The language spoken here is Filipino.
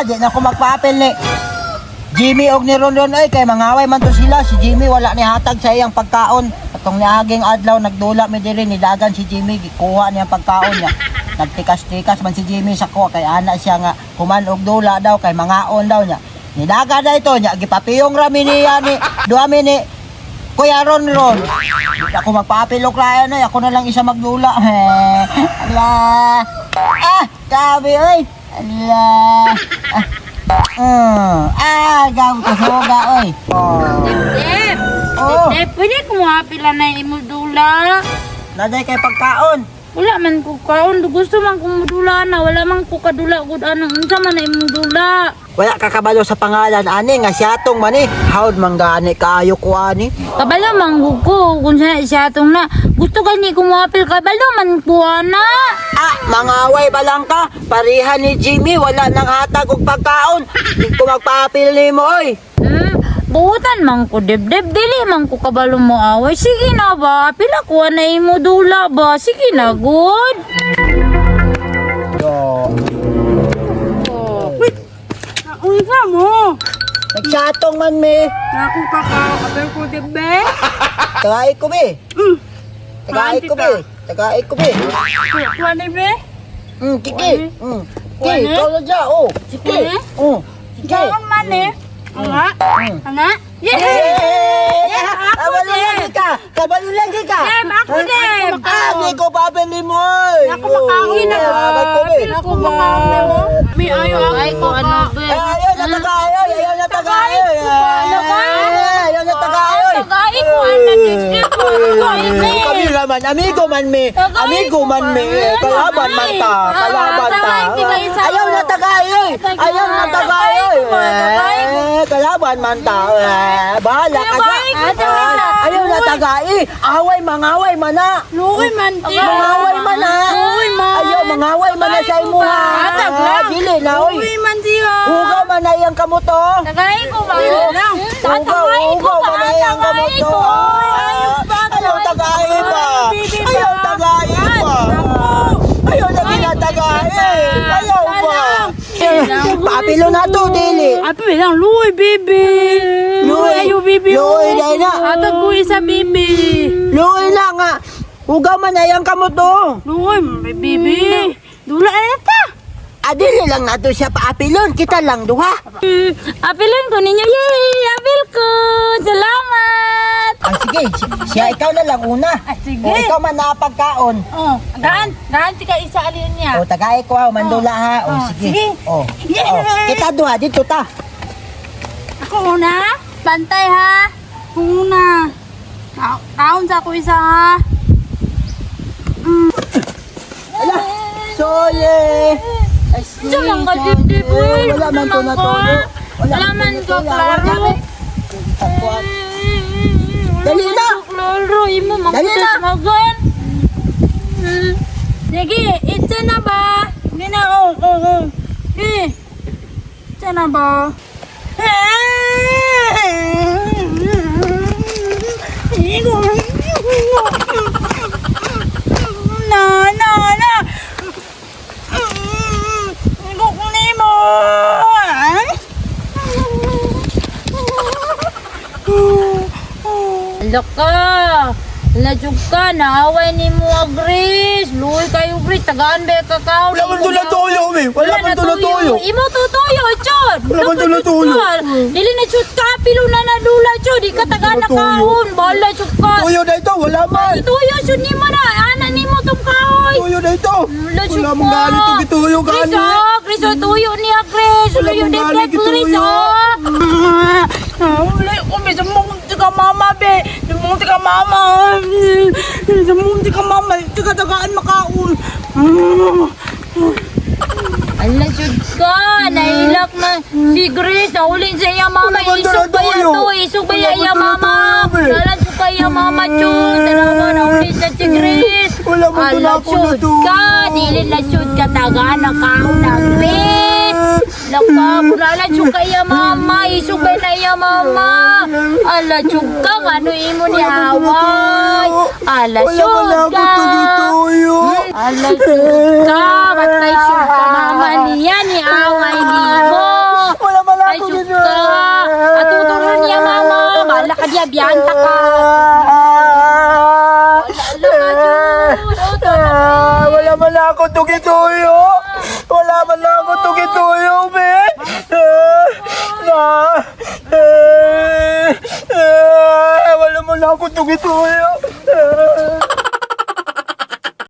di na ko magpapil ni Jimmy og ni Ronron ay kay mangaway man to sila. Si Jimmy wala ni hatag sa iyang pagkaon. Atong niaging adlaw nagdula mi diri nidagan si Jimmy gikuha niya ang pagkaon niya. Nagtikas-tikas man si Jimmy sa kuha kay ana siya nga human og dula daw kay mangaon daw niya. Nidaga na ito niya gipapiyong rami niya ni duha mi ni Kuya Ronron. Ako magpapilok rayan ay ako na lang isa magdula. Ala. Gabi oy. Ala. Gabi ko soga oy. Dep. Oh. Dep, pwede kumapila na imudula. Naday kay pagkaon. Wala man ko kaon, gusto man kong mudula na, wala man ko kadula gud anang unsa man na imudula. Wala ka kabalo sa pangalan ani nga siyatong man ni. Hawd man gani kaayo ko ani. Kabalo man ko kung siya atong na. Gusto gani kumapil kabalo man ko ana. Mangaway ba lang ka? Parihan ni Jimmy wala nang hatag og pagkaon. Di ko magpapil nimo oy. Buutan man ko debdeb, dili man ko kabalo mo away. Sige na ba, pila ko na imudula ba? Sige na, good. Unsa mo? Nagsatong man me. Naku kakakabel ko debbe. Tagay ko be. Tagay ko be. Tagay ko be. Kuha na be? Kiki. Kiki, ikaw na dyan. Oh, sige. Sige. Gawang man eh. Nga? Nga? Kabalo lagi ka. Kabalo lagi ka. Ako din. Hindi ko babili mo. Ako makawin na. Ako makawin mo. May ayaw ako. Ay ko ano ba? Ayaw na tagay. Ayaw na tagay. Ayaw na tagay. Tagay ko ano din ko. Kami naman, amigo man me. Amigo man me. Kalaban man ta. Kalaban ta. Ayaw na tagay. Ayaw na tagay. Kalaban man ta. Bahala ka dyan. Ayaw na tagay. Away, mangaway man na. Luoy man ti. Mangaway man na. Luoy man. Ayaw, mangaway man na sa imo ha. Dili na, oy. Luoy man ti ha. Hugaw man na iyang kamuto. Tagay ko ba? Hugaw man na iyang kamuto. Ayaw tagay ba? Ayaw tagay ba? Ayaw na ginatagay. Ayaw ba? Papilo na to, dili. Api lang, luoy, bibi. Luoy, ayo, bibi. Luoy, dahil na. Atag ko isa, bibi. Luoy na nga. Hugaw man na iyang kamuto. Luoy, may bibi. Dula na ta. Adili lang na to siya paapilon. Kita lang duha. Apilin ko ninyo. Yay! Apil ko! Salamat! Sige. Siya ikaw na lang una. Sige. O ikaw man napagkaon. Gaan tika isa alin niya. O tagay ko ha. Mandula ha. O sige. O. Kita duha. Dito ta. Ako una. Bantay ha. Una. Kaon sa ako isa ha. Ala. Soye. Diyan ka dibdib. Wala man to natulo. Wala man to klaro. Dali na. Klaro. Imo Dali na. magputas magan. Sige, itsa na ba? Hindi na, itsa na ba? Na. Igok ni mo. Laka. Ladyog ka, naaway ni mo agris. Luoy kayo, Gris. Tagaan ba kakao? Wala man to natulo, me. Wala man to natulo. Imo tutuyo, chod. Wala man to natulo. Dili na chud ka, pilo na nadula, chod. Di ka tagaan na kaon. Bala, chud ka. Tuyo na ito. Wala man. Ituyo, chud ni mo na. Ana ni mo tong kaoy. Tuyo na ito. Ladyog Wala mong galit itong ituyo ka. Gris, Gris, tuyo ni Gris. Wala Tuyo mong ni galit Gris, ituyo. Wala ko, may sumunod ka mama, be. Sumunod ka mama. Sumunod ka mama. Tagaan makaon. Ala, sud ka. Nailak na si Grace. Nahulin sa iya mama. Isog ba yan to? Isog ba yan iya mama? Lalan ko ka iya mama, chud. Tara nahulin sa si Grace. Wala man to Ala, natulo sud to. ka. Dili na sud ka. Tagaan na kaon na Grace. Laka, bulala sud ka iya mama. Isog ba na iya mama? Ala, sud ka. Ano imo ni away? Ala, sud ka. Ala, sud ka. Matay sud ka mama niya ni away ni mo. biyanta ka. Wala man lang ako tugi-tuyo. Wala man lang ako tugi-tuyo, be. Wala man lang ako tugi-tuyo.